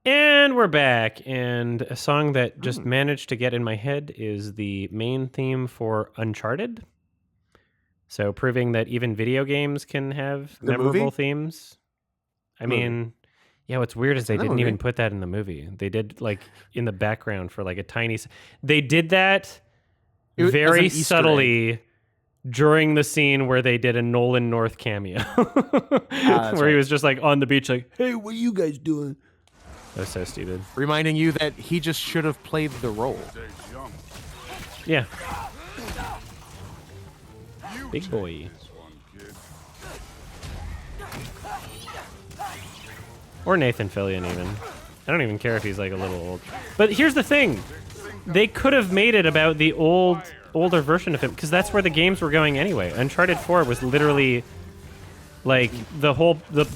And we're back, and a song that just managed to get in my head is the main theme for Uncharted. So proving that even video games can have The memorable movie? themes. I Movie. mean, yeah, what's weird is they The didn't movie. even put that in the movie. They did like in the background for like a tiny. They did that As very an Easter egg. subtly during the scene where they did a Nolan North cameo, where he was just like on the beach, like, "Hey, what are you guys doing?" That was so stupid. Reminding you that he just should have played the role. Yeah. Big boy. Or Nathan Fillion even. I don't even care if he's like a little old. But here's the thing. They could have made it about the older version of him, because that's where the games were going anyway. Uncharted 4 was literally like the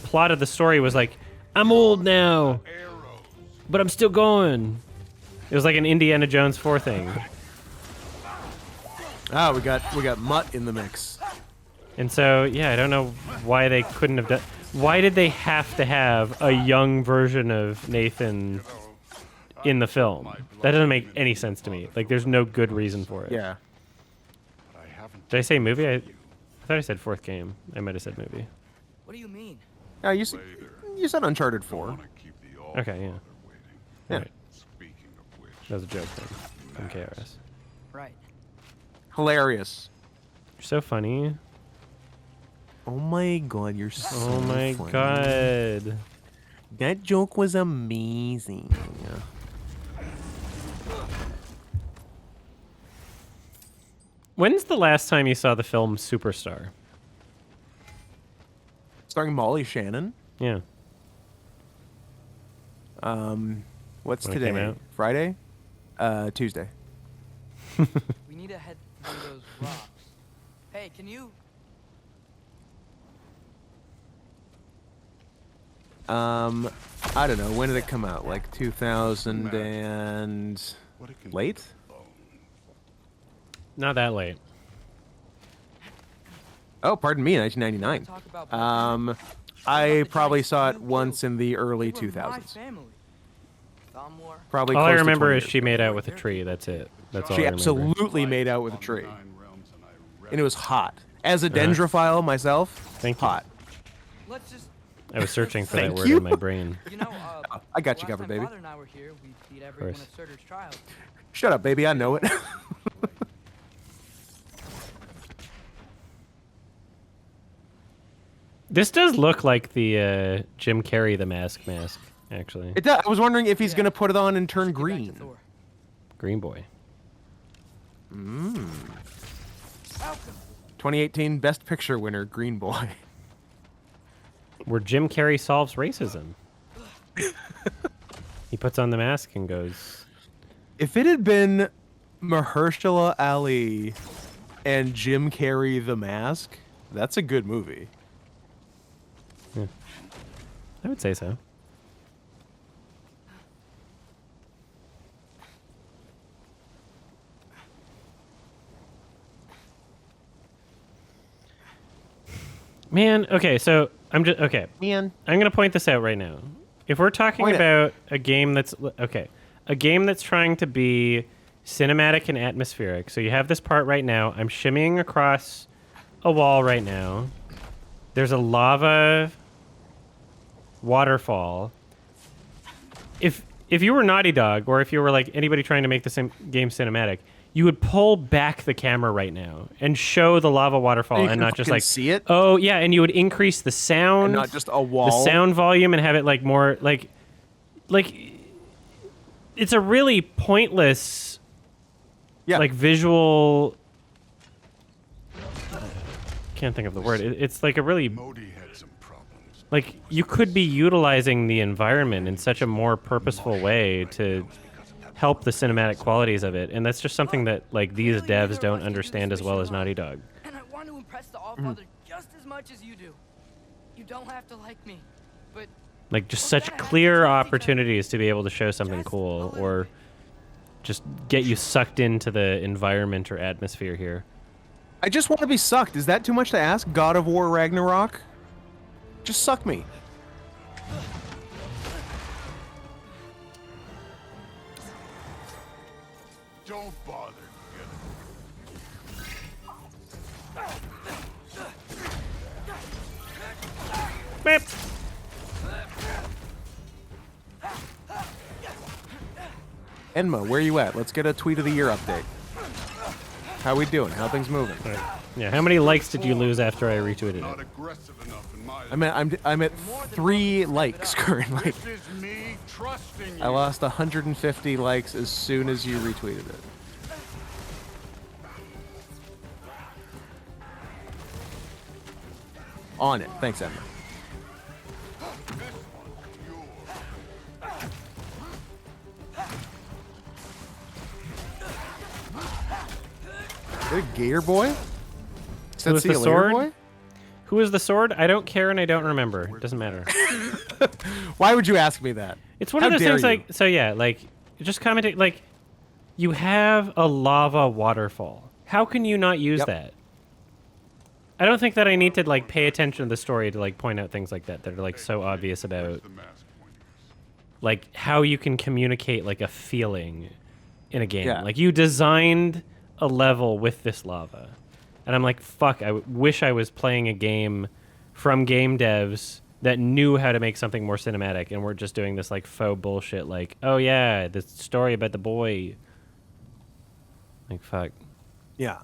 plot of the story was like, I'm old now, but I'm still going. It was like an Indiana Jones 4 thing. Ah, we got Mutt in the mix. And so, yeah, I don't know why they couldn't have done. Why did they have to have a young version of Nathan in the film? That doesn't make any sense to me. Like, there's no good reason for it. Yeah. Did I say movie? I thought I said fourth game. I might have said movie. What do you mean? You said Uncharted 4. Okay, yeah. Yeah. Right. That was a joke then from KRS. Right. Hilarious. You're so funny. Oh my god, you're so Oh my funny. god. That joke was amazing. When's the last time you saw the film Superstar? Starring Molly Shannon. Yeah. What's When it came today? out? Friday? Tuesday. We need to head through those rocks. Hey, can you? I don't know. When did it come out? Like 2000 and late? Not that late. Oh, pardon me, 1999. I probably saw it once in the early 2000s. Probably. All I close to remember 20 is she made out with a tree. That's it. That's all She I remember. absolutely made out with a tree. And it was hot. As a dendrophile myself, Thank you. hot. Let's just. I was searching for that Thank word you. in my brain. You know, I got you last covered, time baby. Father and I were here, we beat every one of Surtur's trials. Shut up, baby. I know it. This does look like the Jim Carrey the mask, actually. It does. I was wondering if he's going to put it on and turn Get back to green. Thor. Green boy. 2018 Best Picture winner, Green Boy. Where Jim Carrey solves racism. He puts on the mask and goes, If it had been Mahershala Ali and Jim Carrey the Mask, that's a good movie. I would say so. Man, okay, so I'm Man. going to point this out right now. If we're talking Point it. about a game that's a game that's trying to be cinematic and atmospheric. So you have this part right now. I'm shimmying across a wall right now. There's a lava waterfall. If you were Naughty Dog, or if you were like anybody trying to make the game cinematic, you would pull back the camera right now and show the lava waterfall, You and can not just fucking like see it? Oh yeah, and you would increase the sound, And not just a wall. the sound volume, and have it like more like it's a really pointless, like visual. Can't think of the word. It's like a really. Like, you could be utilizing the environment in such a more purposeful way to help the cinematic qualities of it, and that's just something that like these devs don't understand as well as Naughty Dog. And I want to impress the Allfather just as much as you do. You don't have to like me, but Like, just such clear opportunities to be able to show something cool, or just get you sucked into the environment or atmosphere here. I just want to be sucked. Is that too much to ask? God of War Ragnarok? Just suck me. Don't bother. Beep. Enma, where you at? Let's get a tweet of the year update. How we doing? How things moving? Yeah, how many likes did you lose after I retweeted Not it? aggressive enough in my I'm at 3 likes currently. This is me trusting you. I lost 150 likes as soon as you retweeted it. On it. Thanks, Emma. Is it a gator boy? Is that was the see a later sword? boy? Who is the sword? I don't care and I don't remember. It doesn't matter. Why would you ask me that? It's one How of those dare things you? like, so yeah, like, just commenting, like, you have a lava waterfall. How can you not use Yep. that? I don't think that I need to, like, pay attention to the story to, like, point out things like that that are, like, so obvious about, The mask pointers. like, how you can communicate, like, a feeling in a game. Yeah. Like, you designed a level with this lava. And I'm like, fuck, I wish I was playing a game from game devs that knew how to make something more cinematic, and we're just doing this, like, faux bullshit, like, oh, yeah, the story about the boy. Like, fuck. Yeah.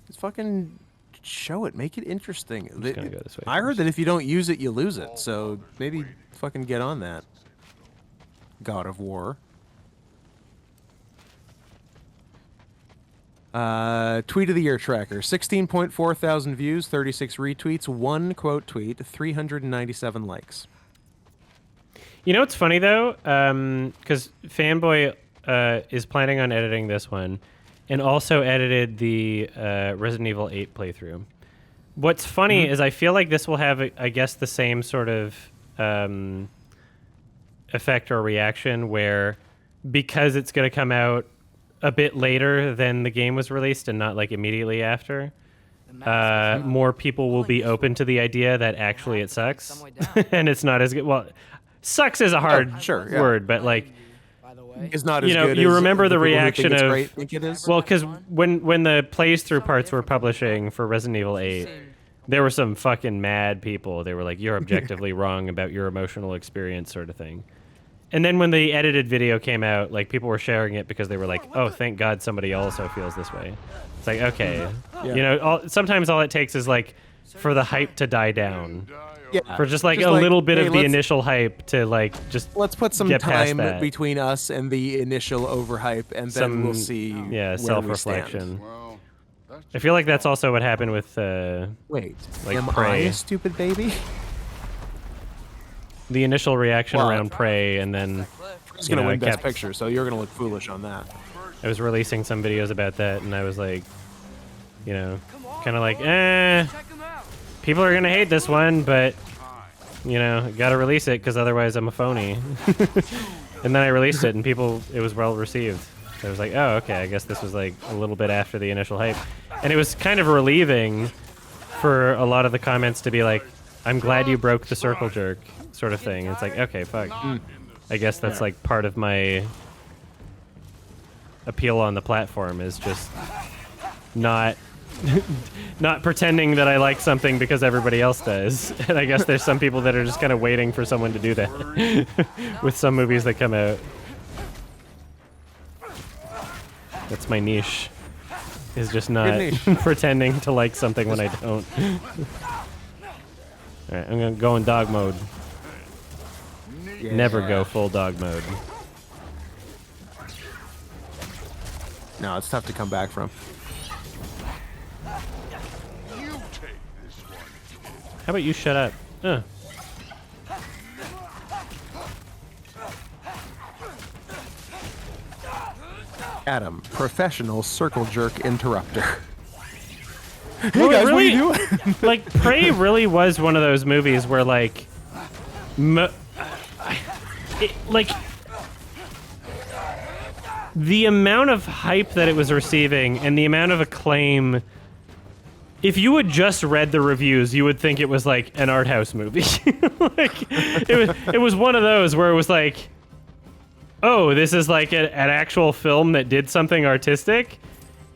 Just fucking show it. Make it interesting. just gonna go this way I heard first. that if you don't use it, you lose it. So maybe fucking get on that. God of War. Tweet of the year tracker. 16.4 thousand views, 36 retweets, 1 quote tweet, 397 likes. You know what's funny, though? Because Fanboy is planning on editing this one and also edited the Resident Evil 8 playthrough. What's funny is I feel like this will have, I guess, the same sort of effect or reaction where, because it's going to come out a bit later than the game was released and not, like, immediately after, more people will be open to the idea that actually it sucks. And it's not as good. Well, sucks is a hard sure, yeah. word, but, like, By the way, It's not You as know, good you as remember the people who think reaction it's of- great think it is? well, because when the plays through parts were publishing for Resident Evil 8, there were some fucking mad people. They were like, you're objectively wrong about your emotional experience, sort of thing. And then when the edited video came out, like, people were sharing it because they were like, oh, thank God somebody also feels this way. It's like, okay. Yeah. You know, sometimes all it takes is, like, for the hype to die down. Yeah. For just, like, Just a like, little bit hey, of the let's- initial hype to, like, just Let's put some get past time that. between us and the initial overhype, and then Some, we'll see. yeah, where we stand. self-reflection. Well, that's I feel like that's also what happened with Wait, Like am Prey. I a stupid baby? the initial reaction Well, around Prey, and then It's you gonna know, win I Best kept- Picture, so you're gonna look foolish on that. I was releasing some videos about that, and I was like, you know, kind of like, check 'em out. people are gonna hate this one, but you know, gotta release it because otherwise I'm a phony. And then I released it, and it was well received. So I was like, oh, okay, I guess this was like a little bit after the initial hype, and it was kind of relieving for a lot of the comments to be like, I'm glad you broke the circle jerk, sort of thing. It's like, okay, fuck. I guess that's like part of my appeal on the platform is just not not pretending that I like something because everybody else does. And I guess there's some people that are just kind of waiting for someone to do that with some movies that come out. That's my niche. Is just not niche. pretending to like something when I don't. Alright, I'm gonna go in dog mode. Yeah. Never go full dog mode. No, it's tough to come back from. you take this one. How about you shut up? Adam, professional circle jerk interrupter. Hey Well, it guys, what are you really- doing? Like, Prey really was one of those movies where, like, like, the amount of hype that it was receiving and the amount of acclaim, if you had just read the reviews, you would think it was, like, an art house movie. Like, it was one of those where it was like, oh, this is like an actual film that did something artistic.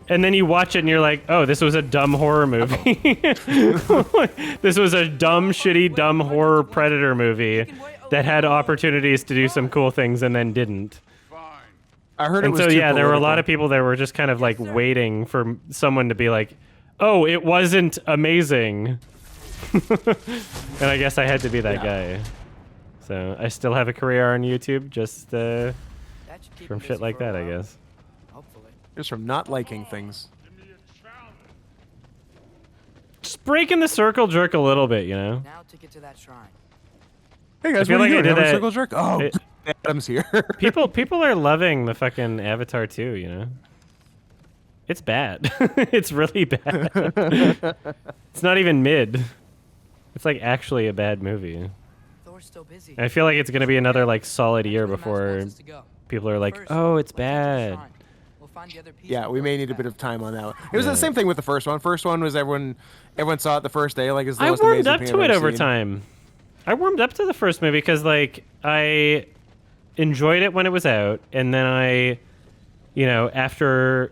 And then you watch it and you're like, oh, this was a dumb horror movie. This was a dumb, shitty, dumb horror Predator movie that had opportunities to do some cool things and then didn't. Fine. I heard it And was so, too yeah, there were a lot political. of people that were just kind of like waiting for someone to be like, oh, it wasn't amazing. And I guess I had to be that guy. So I still have a career on YouTube just That should keep from him shit busy like for a that, I while. guess. Hopefully. Just from not liking things. Just breaking the circle jerk a little bit, you know? Now to get to that shrine. Hey guys, feel what are you like I doing? did Having a that- circle jerk? Oh, it- Adam's here. People are loving the fucking Avatar 2, you know? It's bad. It's really bad. It's not even mid. It's like actually a bad movie. Thor's still busy. I feel like it's gonna be another like solid year Actually, Max before wants us to go. people are like, First, oh, it's let's head to the bad. shrine. We'll find the other piece Yeah, we before may we need a get bit back. of time on that one. It was Yeah. the same thing with the first one. First one was everyone saw it the first day, like it's the I most warmed amazing up thing to I've it ever over seen. time. I warmed up to the first movie because like I enjoyed it when it was out, and then I, you know, after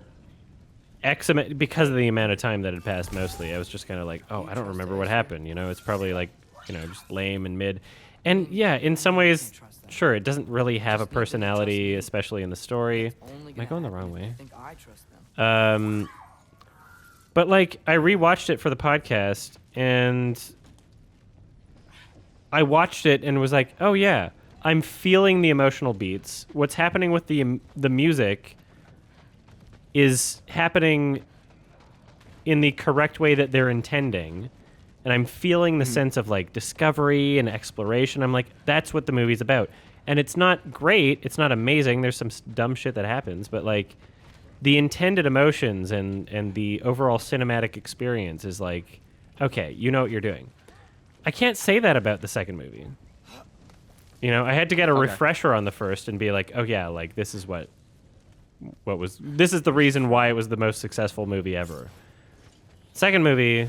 because of the amount of time that had passed, mostly I was just kind of like, oh, I don't remember what happened. You know, it's probably like, you know, just lame and mid. And yeah, in some ways, sure, it doesn't really have a personality, especially in the story. Only Am I gonna going the happen wrong if way? I think I trust them. But like I rewatched it for the podcast, and I watched it and was like, oh yeah, I'm feeling the emotional beats. What's happening with the music is happening in the correct way that they're intending. And I'm feeling the sense of like discovery and exploration. I'm like, that's what the movie's about. And it's not great. It's not amazing. There's some dumb shit that happens, but like the intended emotions and the overall cinematic experience is like, okay, you know what you're doing. I can't say that about the second movie. You know, I had to get a refresher on the first and be like, oh yeah, like this is this is the reason why it was the most successful movie ever. Second movie,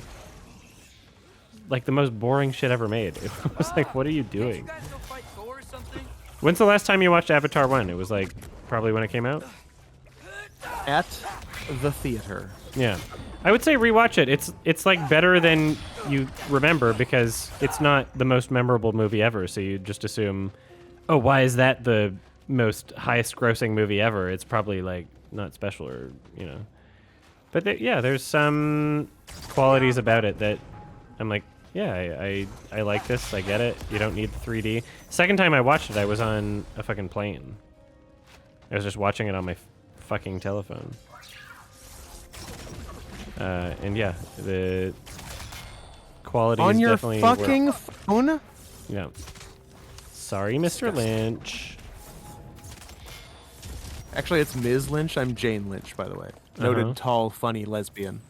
like the most boring shit ever made. It was like, what are you Can't you doing? guys go fight Thor or something? When's the last time you watched Avatar 1? It was like probably when it came out. At the theater. Yeah. I would say rewatch it. It's like better than you remember because it's not the most memorable movie ever. So you just assume, oh, why is that the most highest grossing movie ever? It's probably like not special or, you know. But yeah, there's some qualities about it that I'm like, yeah, I like this. I get it. You don't need the 3D. Second time I watched it, I was on a fucking plane. I was just watching it on my fucking telephone. And yeah, the quality On is your definitely fucking phone? yeah. Sorry, Mr. Lynch. Actually, it's Ms. Lynch. I'm Jane Lynch, by the way. Noted Uh-huh. tall, funny lesbian.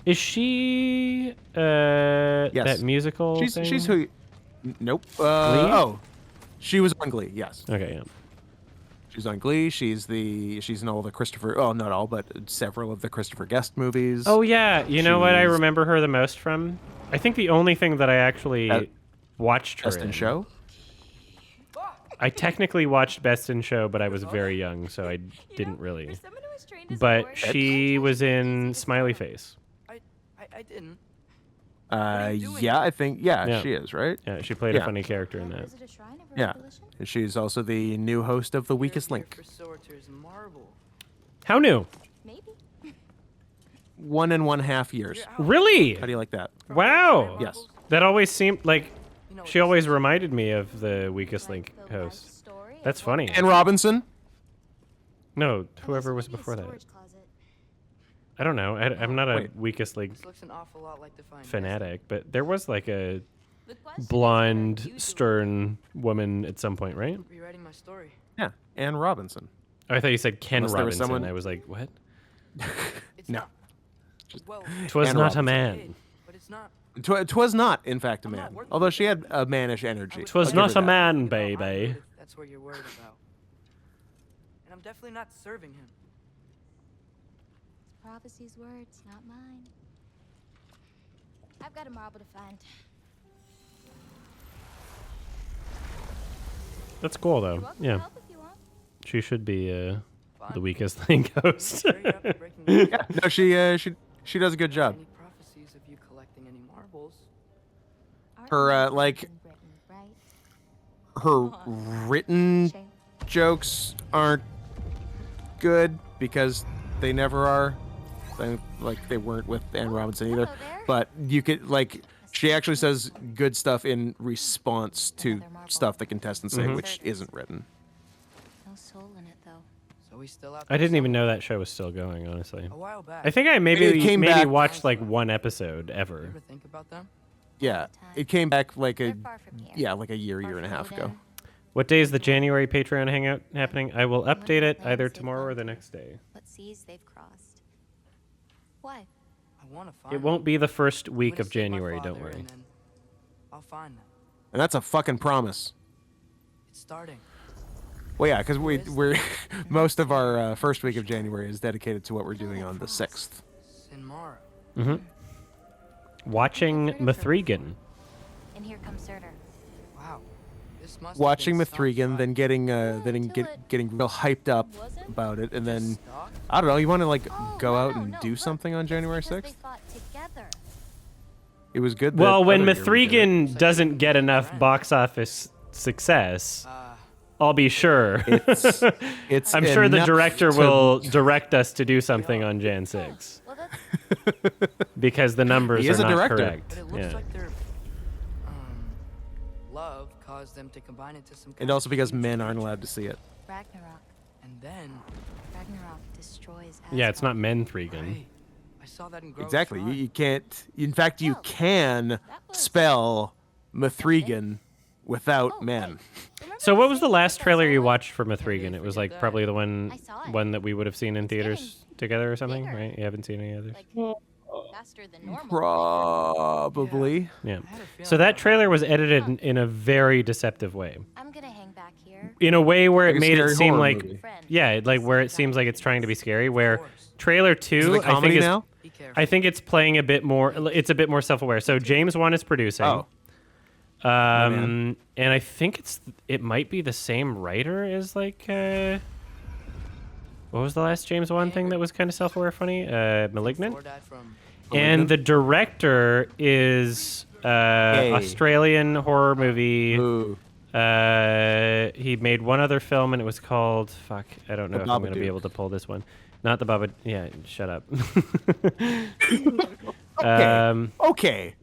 Is she that musical she's thing? she's who? Nope. Glee? Oh, she was on Glee. Yes, Okay, yeah. she's on Glee. She's in all the Christopher. Oh, not all, but several of the Christopher Guest movies. Oh yeah, you know what I She's- remember her the most from? I think the only thing that I actually watched her Best in Show. I technically watched Best in Show, but I was very young, so I didn't really. But she was in Smiley Face. I didn't. Yeah, I think Yeah. she is right. Yeah, she played a Yeah. funny character in that. Yeah, and she's also the new host of The Weakest They're here Link. for Sorcerer's Marble. How new? Maybe. 1.5 years. You're out. Really? How do you like that? Wow. Yes. That always seemed like You know what she this always is? reminded me of the Weakest Link host. That's funny. Anne Robinson. No, whoever was before that. I don't know. I'm not a Wait. Weakest Link This looks an awful lot like Define fanatic, but there was like a The question blonde, Usually- stern woman at some point, right? Rewriting my story. Yeah, Anne Robinson. Oh, I thought you said Ken Unless there was Robinson. someone- I was like, what? It's No. not. Well, Twas Anne not a Robinson. man. but it's not. Twas not, in fact, a I'm not man. working Although with she that. had a mannish energy. Twas I'll give not her a that. man, You know, I baby. would if that's what you're worried about. And I'm definitely not serving him. It's prophecy's words, not mine. I've got a marble to find. That's cool You're though. welcome to Yeah, help if you want. she should be Fine. the weakest link host. Sure you're up for breaking the Yeah, no, she does a good job. Any prophecies of you collecting any marbles? Her Art like hasn't been written, right? her written Shame. jokes aren't good because they never are. Like they weren't with Anne Robinson either. Hello there. But you could like she actually says good stuff in response to Another marble. stuff the contestants say, Mhm. which isn't written. No soul in it though. So we still out I there didn't even somewhere? know that show was still going. Honestly, A while back. I think I It maybe came back- watched like one episode You ever. ever think about them? Yeah, time. it came back like They're a far from here. like a year Far and a from half ago. Odin. What day is the January Patreon hangout happening? I will Wonder update what it either lands they've tomorrow or gone the through, next day. What seas they've crossed. Why? I want to find It them. won't be the first I'm week gonna of save my January. Don't father, worry. and then I'll find them. And that's a fucking promise. It's starting. Well, yeah, because we're most of our first week of January is dedicated to what we're doing on the 6th. Sinmara. Mm-hmm. Watching I've heard of her Mithrigan. before. And here comes Surtur. Wow. This must have Watching been some Mithrigan, fight. then getting until getting real hyped up wasn't? about it, and then Stop. I don't know. You want to like Oh, go no, out no, and no, do look, something on it's January because 6th? They fought together. It was good. that Well, when other year we did it. Mithrigan doesn't get enough box office success, Uh, I'll be sure. it's I'm sure the enough director to- will direct us to do something on Jan 6 Well, that's because the numbers He are is a not director. correct. but it looks Yeah. like their love caused them to combine into some. And kind also of because huge men aren't creature. allowed to see it. Ragnarok. And then, Ragnarok destroys Yeah, it's not Asgard. Menthrigan. right, I saw that in Grove's Exactly. You, Run. you can't. In fact, you Oh, can that was spell Mithrigan without Oh, men. wait. Remember So what was the scene last with that trailer you solo? watched for Mithrigan? It was like probably the one I saw it. one that we would have seen in theaters getting together or something, bigger. right? You haven't seen any others? Like faster than normal. Probably. Yeah. I had a feeling So that about trailer was edited in a very deceptive way. I'm gonna hang back here. In a way where Like it a made it scary seem horror like movie. yeah, like where it seems like it's trying to be scary. Where course. trailer Is it 2 a I comedy think is now? Be careful. I think it's playing a bit more. It's a bit more self-aware. So James Wan is producing. Oh. And I think it might be the same writer as like what was the last James Wan thing that was kind of self-aware funny? Malignant. Thor died from And the director is Australian horror movie. Ooh. He made one other film and it was called fuck. I don't know The if I'm going to be Babadook. able to pull this one. Not the Baba. Yeah, shut up. Okay. Okay.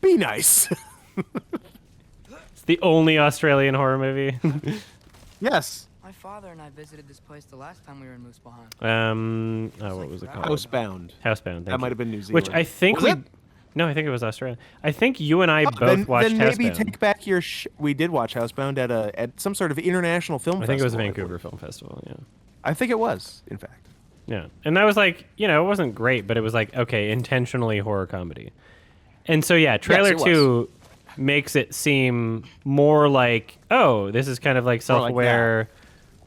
Be nice. It's the only Australian horror movie. Yes. my father and I visited this place the last time we were in Moosbahan. What was it called? Housebound. Housebound. Thank That you. might have been New Zealand. Which I think Was we. it? No, I think it was Australia. I think you and I both then, watched then maybe Housebound. take back your. We did watch Housebound at some sort of international film. I think it was a festival, Vancouver Film Festival. Yeah. I think it was, in fact. Yeah. And that was like, it wasn't great, but it was like, okay, intentionally horror comedy. And so, yeah, trailer it was. 2 makes it seem more like, oh, this is kind of like More like self-aware.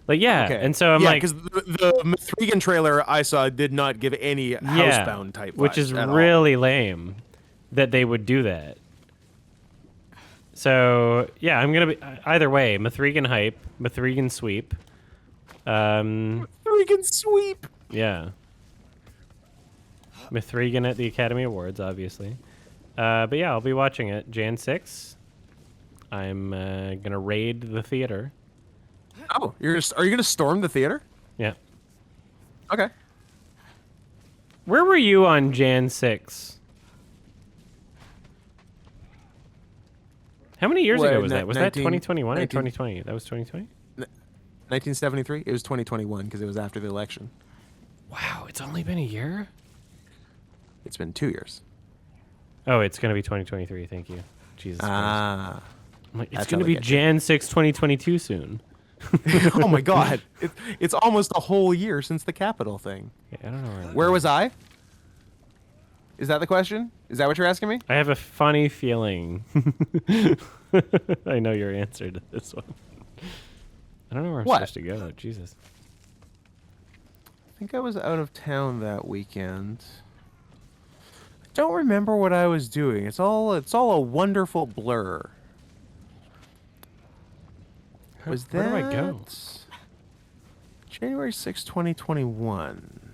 Like, yeah. Okay. And so I'm like, because the Mithrigan trailer I saw did not give any Housebound type, which vibes is at all. really lame that they would do that. So, yeah, I'm going to be either way, Mithrigan hype, Mithrigan sweep. Mithrigan sweep. Yeah. Mithrigan at the Academy Awards, obviously. But yeah, I'll be watching it. Jan 6. I'm going to raid the theater. Oh, are you gonna storm the theater? Yeah. Okay. Where were you on Jan 6? How many years What, ago was that? Was that 19 2021 or 19 2020? That was 2020? 1973. It was 2021 because it was after the election. Wow, it's only been a year? It's been 2 years. Oh, it's going to be 2023. Thank you. Jesus Christ. Ah. I'm like, it's that's going how to they be get you. Jan 6, 2022 soon. Oh my God! It's almost a whole year since the Capitol thing. Yeah, I don't know Where was I? Is that the question? Is that what you're asking me? I have a funny feeling. I know your answer to this one. I don't know where I'm What? supposed to go. Jesus. I think I was out of town that weekend. I don't remember what I was doing. It's all a wonderful blur. Was Where that do I go? January 6, 2021?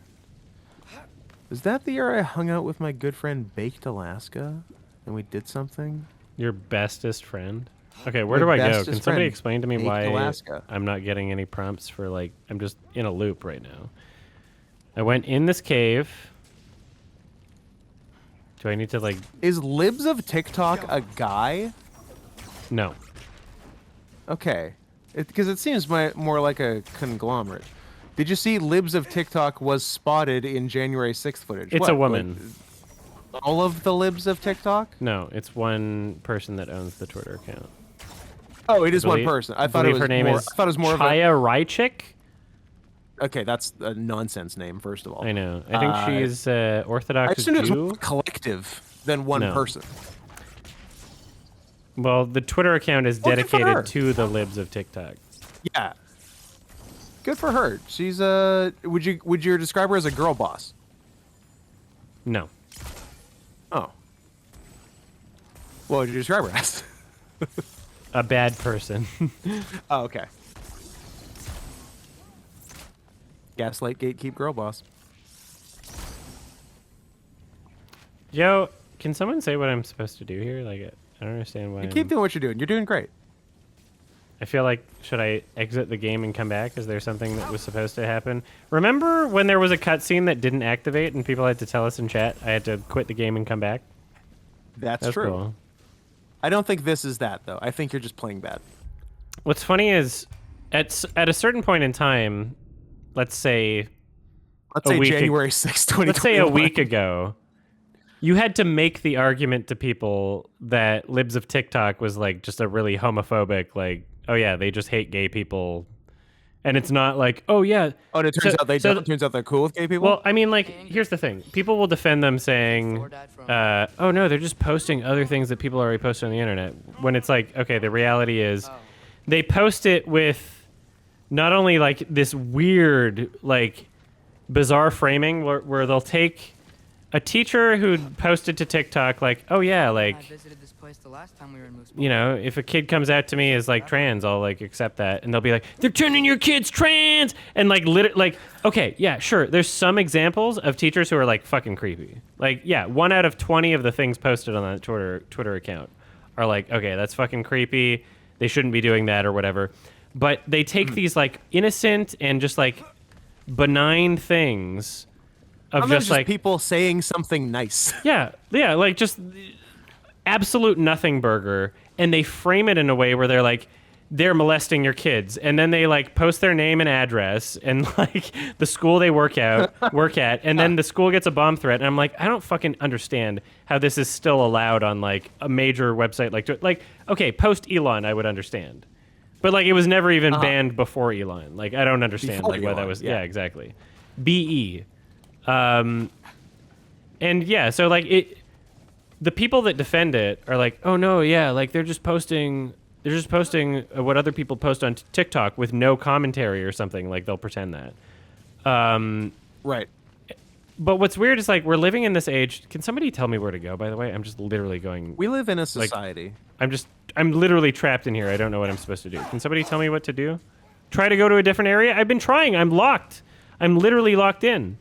Was that the year I hung out with my good friend Baked Alaska and we did something? Your bestest friend? Okay, where My do I go? bestest Can somebody friend, explain to me Baked why Alaska. I'm not getting any prompts for, like, I'm just in a loop right now. I went in this cave. Do I need to, like... Is Libs of TikTok a guy? No. Okay. Because it seems more like a conglomerate. Did you see Libs of TikTok was spotted in January 6th footage? It's What, a woman. like, all of the Libs of TikTok? No, it's one person that owns the Twitter account. Oh, it is one Believe- person. I thought it believe was her name more, is I thought it was more of a... Chaya Rychik? Okay, that's a nonsense name, first of all. I know. I think she's I Orthodox assumed it was more Jew. of a collective than one No. person. Well, the Twitter account is Well, good for her. dedicated to the Libs of TikTok. Yeah. Good for her. She's would you describe her as a girl boss? No. Oh. What would you describe her as? A bad person. Oh, okay. Gaslight gatekeep girl boss. Yo, can someone say what I'm supposed to do here? Like, I don't understand why. You keep doing what you're doing. You're doing great. I feel like, should I exit the game and come back? Is there something that was supposed to happen? Remember when there was a cutscene that didn't activate and people had to tell us in chat I had to quit the game and come back? That's true. Cool. I don't think this is that though. I think you're just playing bad. What's funny is, at a certain point in time, let's say Let's a say week January 6th, 2021. let's say a week ago, you had to make the argument to people that Libs of TikTok was like just a really homophobic, like, oh yeah, they just hate gay people. And it's not like, oh yeah. Oh, and it turns out they don't. It turns out they're cool with gay people? Well, I mean, like, here's the thing. People will defend them saying, oh no, they're just posting other things that people already post on the internet. When it's like, okay, the reality is they post it with not only like this weird, like, bizarre framing where they'll take a teacher who posted to TikTok like, oh yeah, I like, visited this place the last time we were in Moose. you know, if a kid comes out to me as like trans, I'll like accept that, and they'll be like, they're turning your kids trans, and like like, okay, yeah, sure. There's some examples of teachers who are like fucking creepy. Like, yeah, 1 out of 20 of the things posted on that Twitter account are like, okay, that's fucking creepy. They shouldn't be doing that or whatever. But they take these like innocent and just like benign things of Sometimes just like people saying something nice. yeah, like just absolute nothing burger, and they frame it in a way where they're like, they're molesting your kids, and then they like post their name and address and like the school they work at, and then the school gets a bomb threat, and I'm like, I don't fucking understand how this is still allowed on like a major website like okay, post Elon I would understand, but like it was never even banned before Elon. Like I don't understand Before like why that Elon, was yeah. exactly BE. And yeah, so like the people that defend it are like, oh no, yeah, like they're just posting what other people post on TikTok with no commentary or something. Like they'll pretend that. Right. But what's weird is like we're living in this age. Can somebody tell me where to go? By the way, I'm just literally going. We live in a society. I'm literally trapped in here. I don't know what I'm supposed to do. Can somebody tell me what to do? Try to go to a different area. I've been trying. I'm locked. I'm literally locked in.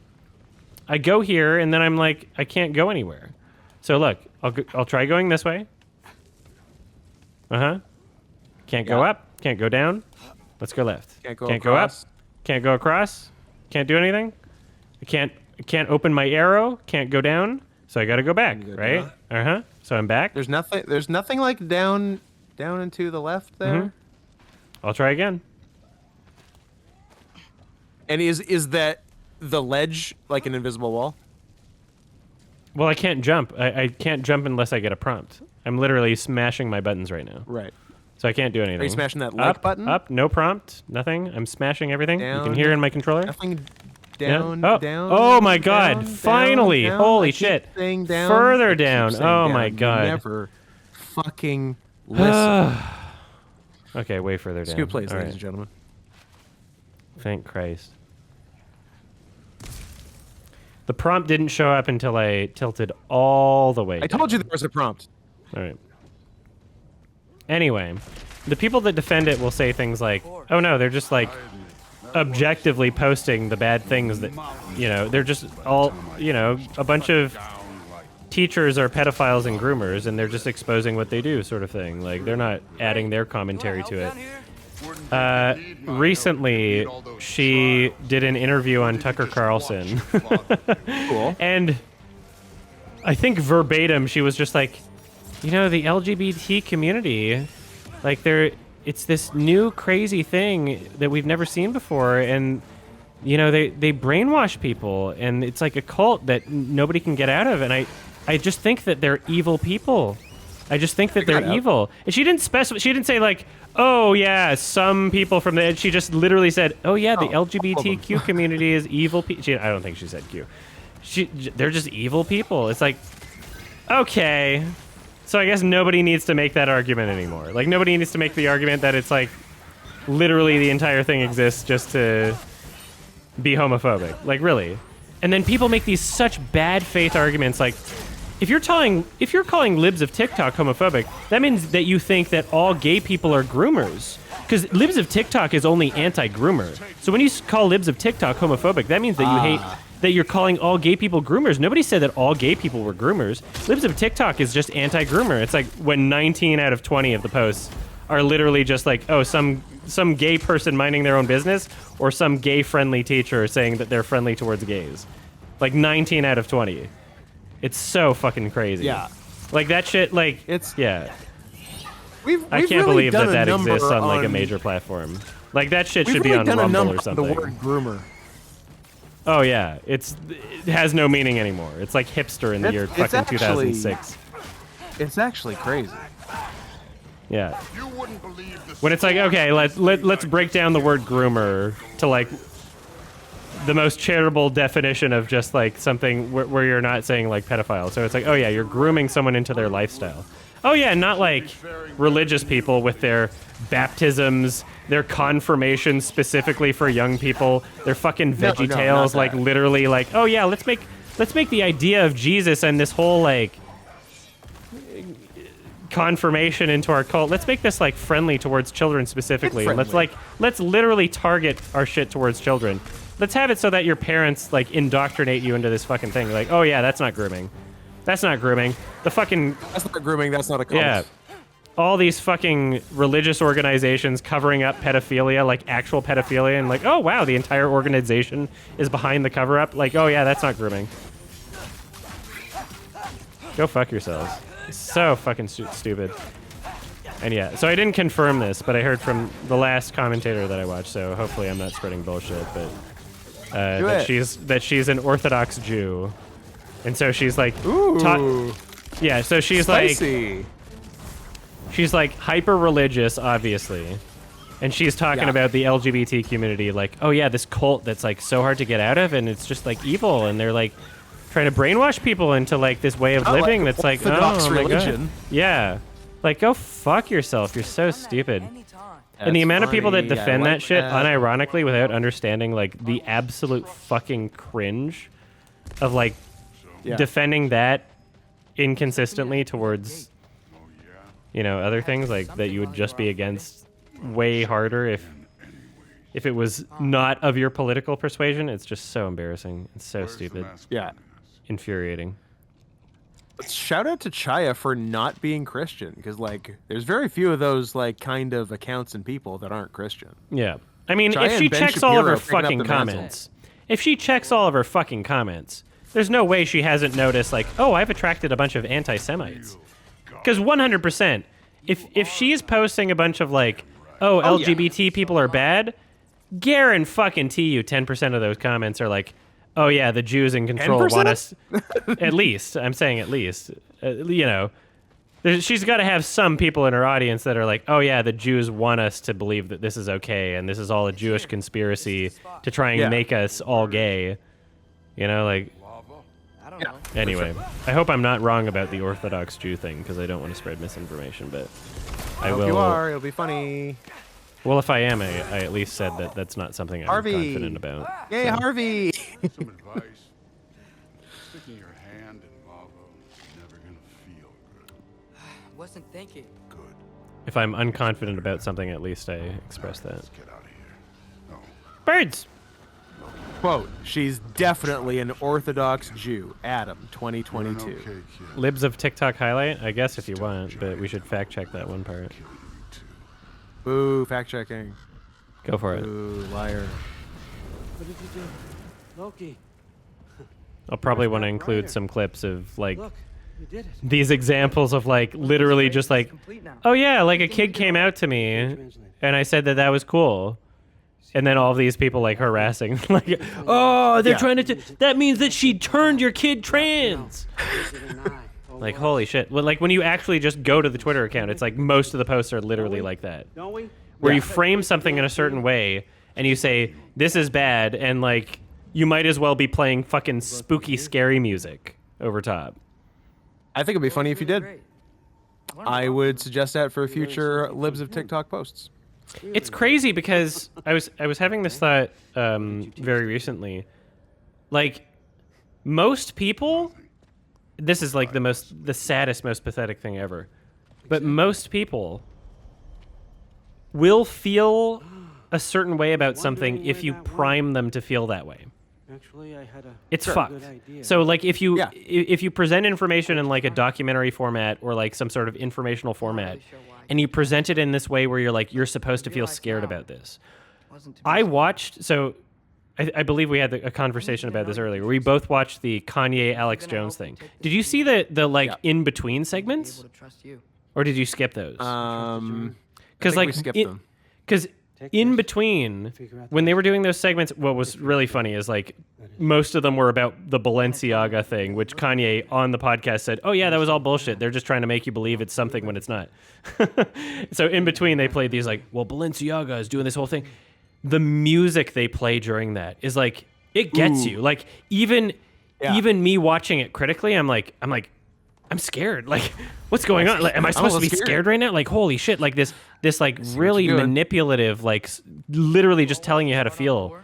I go here and then I'm like, I can't go anywhere. So look, I'll try going this way. Can't go up. Can't go down. Let's go left. Can't go Can't across. go up. Can't go across. Can't do anything. I can't open my arrow. Can't go down. So I got to go back, Go right? down. So I'm back. There's nothing like down and to the left there. I'll try again. And is that the ledge like an invisible wall? Well, I can't jump. I can't jump unless I get a prompt. I'm literally smashing my buttons right now. Right. So I can't do anything. Are you smashing that like up, button? Up, no prompt, nothing. I'm smashing everything. You Down, can hear in my controller. Nothing. Yeah. Down, Oh. down. Oh my God! down, Finally! down. Holy I keep shit! saying down. Further I keep down. saying Oh down. my You God! never fucking listen. Okay, way further down. Scoop plays, All ladies right. and gentlemen. Thank Christ. The prompt didn't show up until I tilted all the way. I told you there was a prompt. All right. Anyway, the people that defend it will say things like, "Oh no, they're just like objectively posting the bad things that, you know, they're just all, you know, a bunch of teachers are pedophiles and groomers, and they're just exposing what they do, sort of thing. Like they're not adding their commentary to it." Recently, she did an interview on Tucker Carlson, Cool. and I think verbatim she was just like, you know, the LGBT community, like it's this new crazy thing that we've never seen before, and you know, they brainwash people, and it's like a cult that nobody can get out of, and I just think that they're evil people. I just think that they're evil. And she didn't specify. She didn't say like, "Oh yeah, some people from the." She just literally said, "Oh yeah, the LGBTQ community is evil people." I don't think she said Q. They're just evil people. It's like, okay, so I guess nobody needs to make that argument anymore. Like nobody needs to make the argument that it's like, literally the entire thing exists just to be homophobic. Like really. And then people make these such bad faith arguments like, if you're calling Libs of TikTok homophobic, that means that you think that all gay people are groomers. Because Libs of TikTok is only anti-groomer. So when you call Libs of TikTok homophobic, that means that you hate that you're calling all gay people groomers. Nobody said that all gay people were groomers. Libs of TikTok is just anti-groomer. It's like when 19 out of 20 of the posts are literally just like, oh, some gay person minding their own business, or some gay-friendly teacher saying that they're friendly towards gays. Like 19 out of 20. It's so fucking crazy. Yeah. Like that shit, like, It's yeah. We've I can't really believe done that a exists number on like a major platform. Like that shit We've should really be on done a Rumble number or on something. the word groomer. Oh yeah, it has no meaning anymore. It's like hipster in the year fucking actually- 2006. It's actually crazy. Yeah. You wouldn't believe the When it's like, okay, let's break down the word groomer to like the most charitable definition of just like something where you're not saying like pedophile. So it's like, oh yeah, you're grooming someone into their lifestyle. Oh yeah, not like religious people with their baptisms, their confirmations specifically for young people, their fucking veggie no, tales, not like that. literally like, oh yeah, let's make the idea of Jesus and this whole like confirmation into our cult. Let's make this like friendly towards children specifically. And let's literally target our shit towards children. Let's have it so that your parents like indoctrinate you into this fucking thing. Like, oh yeah, that's not grooming. That's not grooming. The fucking That's not grooming. That's not a cult. yeah. All these fucking religious organizations covering up pedophilia, like actual pedophilia, and like, oh wow, the entire organization is behind the cover up. Like, oh yeah, that's not grooming. Go fuck yourselves. It's so fucking stupid. And yeah, so I didn't confirm this, but I heard from the last commentator that I watched, so hopefully I'm not spreading bullshit, but that she's an Orthodox Jew. And so she's like Ooh. yeah, so she's Spicy. like hyper religious, obviously. And she's talking about the LGBT community, like, oh yeah, this cult that's like so hard to get out of, and it's just like evil, and they're like trying to brainwash people into like this way of living like that's like, Orthodox oh my religion. god. Yeah. Like, go fuck yourself. You're so stupid. Anytime. And the amount of people that funny. I defend like that shit that. unironically without understanding like the absolute fucking cringe of like defending that inconsistently towards, you know, other things like that you would just be against way harder if it was not of your political persuasion. It's just so embarrassing. It's so stupid. Yeah. Infuriating. Shout out to Chaya for not being Christian, because like there's very few of those like kind of accounts and people that aren't Christian. Yeah. I mean, Chaya if she and Ben checks all of her Shapiro picking up fucking the mantle. comments, if she checks all of her fucking comments, there's no way she hasn't noticed like, oh, I've attracted a bunch of anti-Semites. Because 100%, if she's posting a bunch of like, oh, LGBT people are bad, guarantee you 10% of those comments are like, oh yeah, the Jews in control 10%? want us. At least, I'm saying at least. You know, she's got to have some people in her audience that are like, oh yeah, the Jews want us to believe that this is okay, and this is all a Jewish conspiracy to try and make us all gay. You know, like. I don't know. Anyway, I hope I'm not wrong about the Orthodox Jew thing, because I don't want to spread misinformation, but I Hope will. you are. It'll be funny. Well, if I am, I at least said that that's not something I'm Harvey. confident about. Yay, Harvey! Some advice. Sticking your hand in lava is never gonna feel good. Wasn't thinking. Good. If I'm unconfident about something, at least I express that. Get out of here. No. Birds! Quote, she's definitely an Orthodox Jew. Adam, 2022. Okay, kid. Libs of TikTok highlight? I guess if you want, but we should fact check that one part. Boo, fact checking. Go for it. Boo, liar. What did you do? Loki, I'll probably want to Where's that include writer? some clips of like look, you did it. these examples of like literally just like, Complete now. oh yeah, like a kid came out to me and I said that that was cool. And then all of these people like harassing, like, oh, they're Yeah. trying to, that means that she turned your kid trans. Like, holy shit. Well, like when you actually just go to the Twitter account, it's like most of the posts are literally like that. Don't we? Where you frame something in a certain way and you say, this is bad, and like, you might as well be playing fucking spooky, scary music over top. I think it'd be funny if you did. Great. I would suggest that for future Libs of TikTok posts. It's crazy because I was having this thought very recently. Like, most people, this is like the saddest, most pathetic thing ever. But most people will feel a certain way about something if you prime them to feel that way. Actually, I had a It's good fucked. idea. So like if you Yeah. if you present information in like a documentary format or like some sort of informational format and you present it in this way where you're supposed to feel scared about this. Wasn't to be I watched, so I believe we had a conversation about this earlier. We both watched the Kanye Alex Jones thing. Did you see the like Yeah. in between able segments, to trust you. or did you skip those? I Because think like we skipped them. because in between when they were doing those segments, what was really funny is like most of them were about the Balenciaga thing, which Kanye on the podcast said, "Oh yeah, that was all bullshit. They're just trying to make you believe it's something when it's not." So in between, they played these like, "Well, Balenciaga is doing this whole thing." The music they play during that is like it gets you. Like even me watching it critically, I'm like I'm scared. Like, what's going on? Like, am I supposed to be scared right now? Like, holy shit! Like this like really doing. manipulative, like literally just telling you how to feel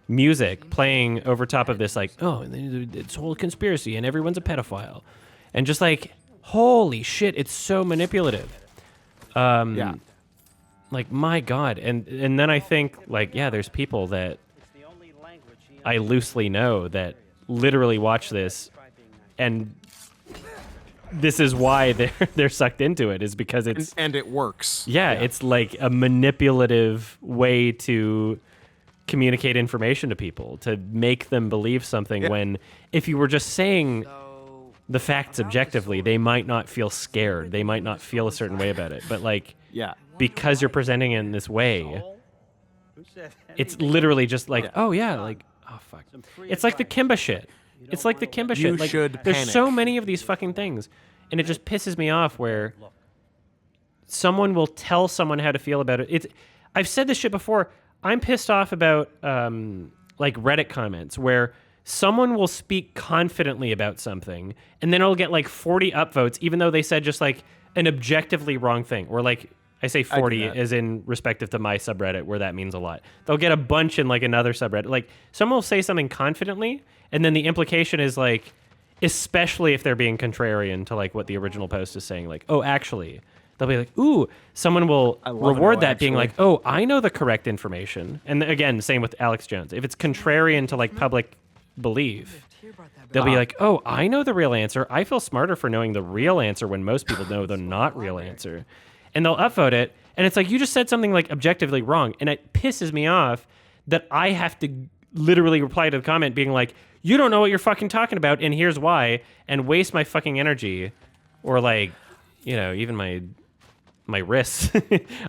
music playing over top of this, like, oh, it's whole conspiracy and everyone's a pedophile, and just like, holy shit, it's so manipulative. Yeah. Like, my God. And then I think, like, yeah, there's people that I loosely know that literally watch this, and this is why they're sucked into it, is because it's... And it works. Yeah, it's like a manipulative way to communicate information to people, to make them believe something when if you were just saying the facts objectively, they might not feel scared. They might not feel a certain way about it. But, like... Yeah. Because you're presenting it in this way, it's literally just like, oh yeah, like, oh fuck. It's like the Kimba shit. It's like the Kimba shit. Like, should there's panic. so many of these fucking things, and it just pisses me off where someone will tell someone how to feel about it. I've said this shit before. I'm pissed off about like Reddit comments where someone will speak confidently about something, and then it'll get like 40 upvotes, even though they said just like an objectively wrong thing, or like I say 40 as in respective to my subreddit, where that means a lot. They'll get a bunch in like another subreddit. Like someone will say something confidently, and then the implication is like, especially if they're being contrarian to like what the original post is saying, like, oh, actually, they'll be like, ooh, someone will reward that being like, oh, I know the correct information. And again, same with Alex Jones. If it's contrarian to like public belief, they'll be like, oh, I know the real answer. I feel smarter for knowing the real answer when most people know the not real answer. And they'll upvote it, and it's like, you just said something like objectively wrong, and it pisses me off that I have to literally reply to the comment being like, you don't know what you're fucking talking about, and here's why, and waste my fucking energy, or like, you know, even my wrists.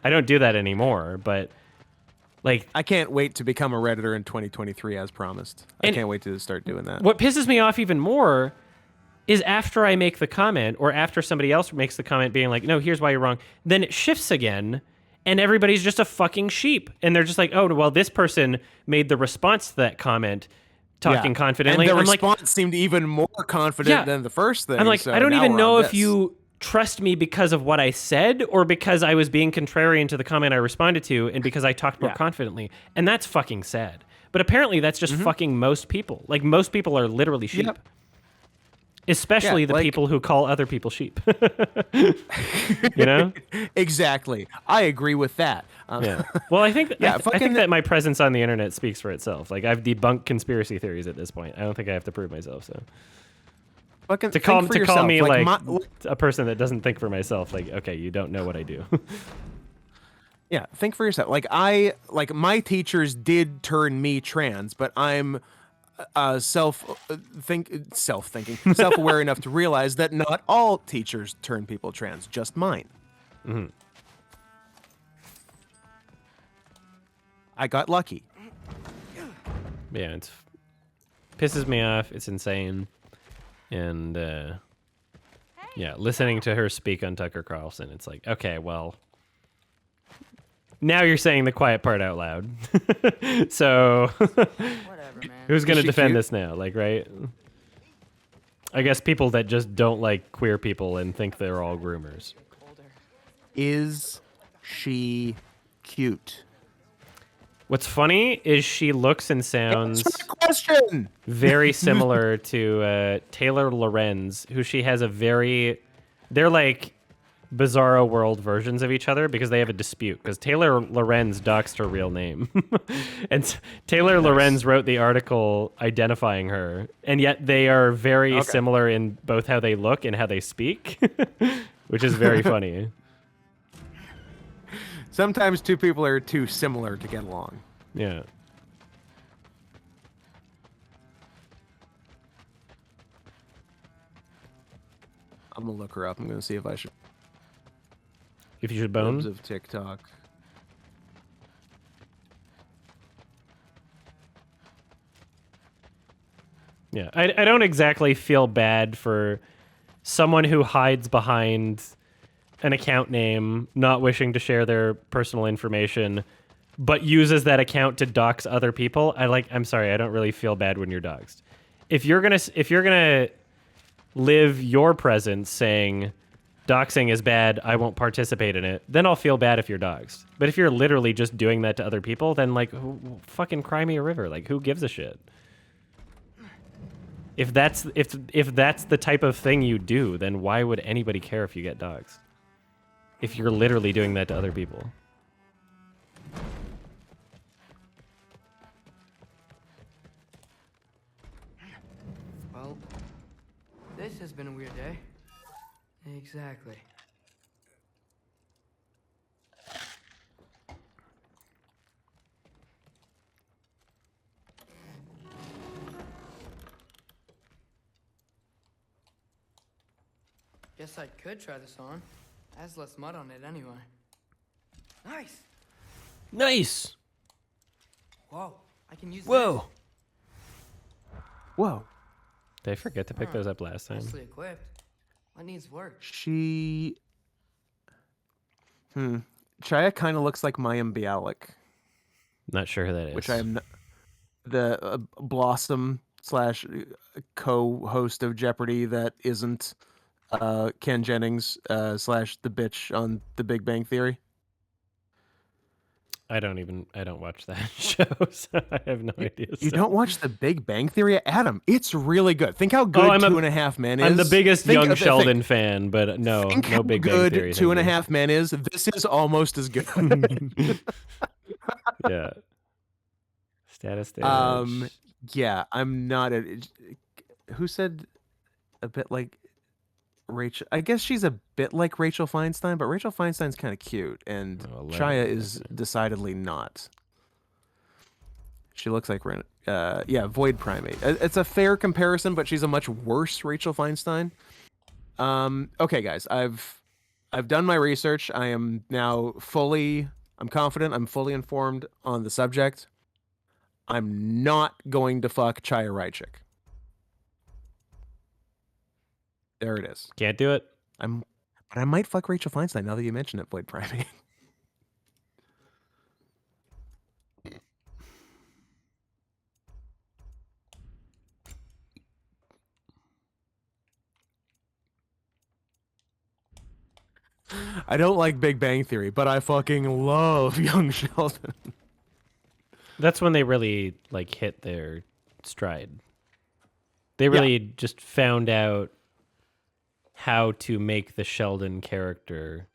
I don't do that anymore, but like, I can't wait to become a Redditor in 2023 as promised. I can't wait to start doing that. what pisses me off even more is after I make the comment, or after somebody else makes the comment being like, no, here's why you're wrong, then it shifts again, and everybody's just a fucking sheep. And they're just like, oh, well, this person made the response to that comment talking confidently. And the I'm response seemed even more confident than the first thing. I'm like, so I don't now even we're know on if this. you trust me because of what I said, or because I was being contrarian to the comment I responded to, and because I talked more confidently. And that's fucking sad. But apparently that's just fucking most people. Like, most people are literally sheep. Yep. Especially Yeah, the like- people who call other people sheep. You know? Exactly. I agree with that. Yeah. Well, I think Yeah, I fucking- think that my presence on the internet speaks for itself. Like I've debunked conspiracy theories at this point. I don't think I have to prove myself. So Fucking to call think for to call yourself. me like my- a person that doesn't think for myself, like okay, you don't know what I do. Yeah, think for yourself. Like my teachers did turn me trans, but I'm self-thinking, self-aware enough to realize that not all teachers turn people trans, just mine. Mm-hmm. I got lucky. Yeah, it pisses me off. It's insane, and yeah, listening to her speak on Tucker Carlson, it's like, okay, well, now you're saying the quiet part out loud. So Whatever, man. who's gonna she defend cute? this now? Like, right? I guess people that just don't like queer people and think they're all groomers. Colder. Is she cute? What's funny is she looks and sounds Answer the question. very similar to Taylor Lorenz, who she has a very... They're like bizarro world versions of each other because they have a dispute. Because Taylor Lorenz doxed her real name. And Taylor Lorenz wrote the article identifying her. And yet they are very similar in both how they look and how they speak, which is very funny. Sometimes two people are too similar to get along. Yeah. I'm gonna look her up. I'm gonna see if I should. If you should Libs bone. of TikTok. Yeah, I don't exactly feel bad for someone who hides behind an account name, not wishing to share their personal information, but uses that account to dox other people. I'm sorry, I don't really feel bad when you're doxed. If you're gonna live your presence saying doxing is bad, I won't participate in it, then I'll feel bad if you're doxed. But if you're literally just doing that to other people, then like fucking cry me a river. Like who gives a shit? If that's the type of thing you do, then why would anybody care if you get doxed? If you're literally doing that to other people. Well, this has been a weird day. Exactly. Guess I could try this on. Has less mud on it anyway. Nice. Nice. Whoa. I can use Whoa. Whoa. Did I forget to pick those up last this. time? Nicely equipped. What needs work? She. Chaya kind of looks like Mayim Bialik, Not sure who that is. which I am. The Blossom / co-host of Jeopardy that isn't Ken Jennings / the bitch on The Big Bang Theory. I don't watch that show, so I have no idea. You So- don't watch The Big Bang Theory, Adam? It's really good. Think how good I'm Two and a Half Men is. I'm the biggest Think- Young Sheldon fan, but no Think how Big Bang good Theory. Two and a thank you. Half Men is. This is almost as good. Yeah. Status. Yeah, I'm not a. Who said a bit like Rachel? I guess she's a bit like Rachel Feinstein, but Rachel Feinstein's kind of cute, and Oh, Chaya Larry, is okay. decidedly not. She looks like yeah, Void Primate. It's a fair comparison, but she's a much worse Rachel Feinstein. Okay, guys, I've done my research. I am now I'm confident. I'm fully informed on the subject. I'm not going to fuck Chaya Raichik. There it is. Can't do it. But I might fuck Rachel Feinstein now that you mention it, Void Primate. I don't like Big Bang Theory, but I fucking love Young Sheldon. That's when they really like hit their stride. They really just found out how to make the Sheldon character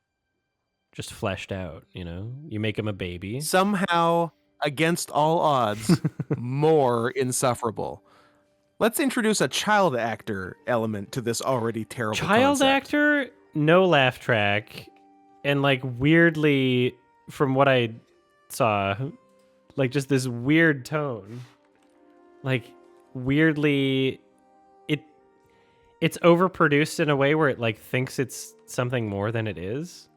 just fleshed out, you know? You make him a baby. Somehow, against all odds, more insufferable. Let's introduce a child actor element to this already terrible Child concept. actor, no laugh track, and like weirdly, from what I saw, like just this weird tone. Like weirdly, it's overproduced in a way where it like thinks it's something more than it is.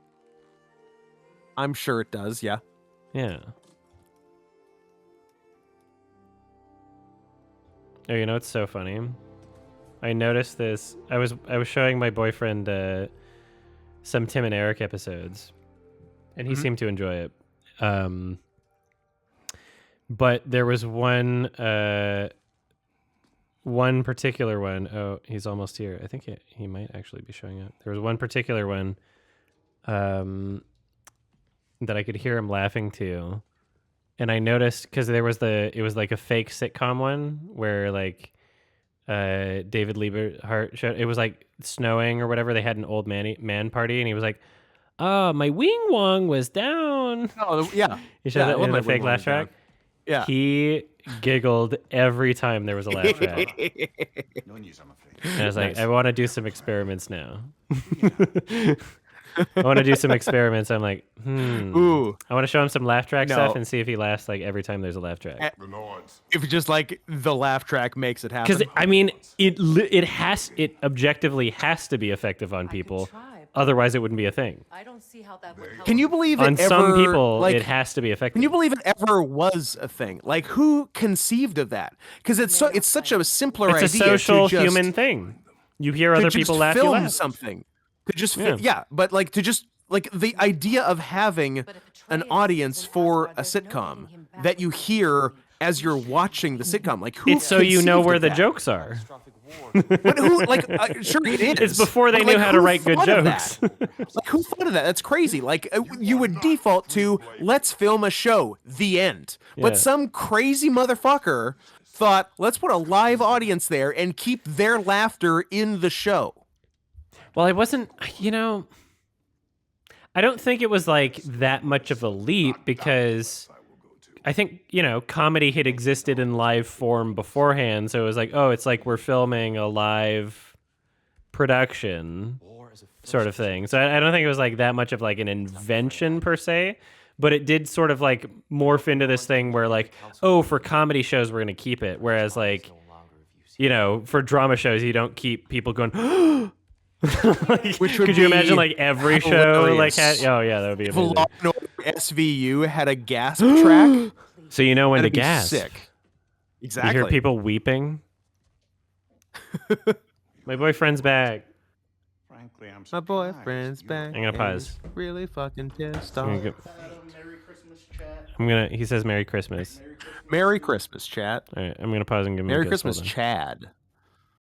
I'm sure it does, yeah. Yeah. Oh, you know it's so funny? I noticed this. I was showing my boyfriend some Tim and Eric episodes, and he seemed to enjoy it. But there was one particular one. Oh, he's almost here. I think he might actually be showing up. There was one particular one that I could hear him laughing to. And I noticed because it was like a fake sitcom one where like David Lieberhart showed, it was like snowing or whatever. They had an old man party, and he was like, "Oh, my wing wong was down." Oh, yeah. He showed that in my the fake wing laugh was down. track. Yeah. He giggled every time there was a laugh track. No news, I'm afraid. And I was like, Nice. I want to do some experiments now. I want to do some experiments. I'm like, Ooh. I want to show him some laugh track No. stuff and see if he laughs like every time there's a laugh track. The Lords. If just like the laugh track makes it happen. Because I mean, it objectively has to be effective on people. Otherwise, it wouldn't be a thing. I don't see how that would help. Can you believe On it ever, some people, like, it has to be effective. Can you believe it ever was a thing? Like, who conceived of that? Because it's such a simpler idea. It's a social to just, human thing. You hear to other just people laugh, you film laugh. something. To just Yeah. but like to just like the idea of having an audience for a sitcom that you hear as you're watching the sitcom. Like, who It's so you know conceived where of the that? jokes are. But who, like, sure it is. It's before they But, knew like, how to who write good thought of jokes. that? Like, who thought of that? That's crazy. Like, you would default to, let's film a show, the end. Yeah. But some crazy motherfucker thought, let's put a live audience there and keep their laughter in the show. Well, I wasn't, I don't think it was like that much of a leap because I think, comedy had existed in live form beforehand. So it was like, oh, it's like we're filming a live production sort of thing. So I don't think it was like that much of like an invention per se, but it did sort of like morph into this thing where like, oh, for comedy shows, we're going to keep it. Whereas like, for drama shows, you don't keep people going, like, Which would could you imagine be like every show like hilarious. had? Oh yeah, that would be If amazing. Law & Order SVU had a gasp track, So you know when to that'd be gas. sick. You Exactly. hear people weeping. My boyfriend's back. Frankly, I'm My surprised. boyfriend's You're- back. I'm gonna pause. and he's really fucking pissed I'm off. gonna. He says Merry Christmas. Merry Christmas, chat. All right, I'm gonna pause and give him a Merry kiss. Christmas, Hold on. Chad.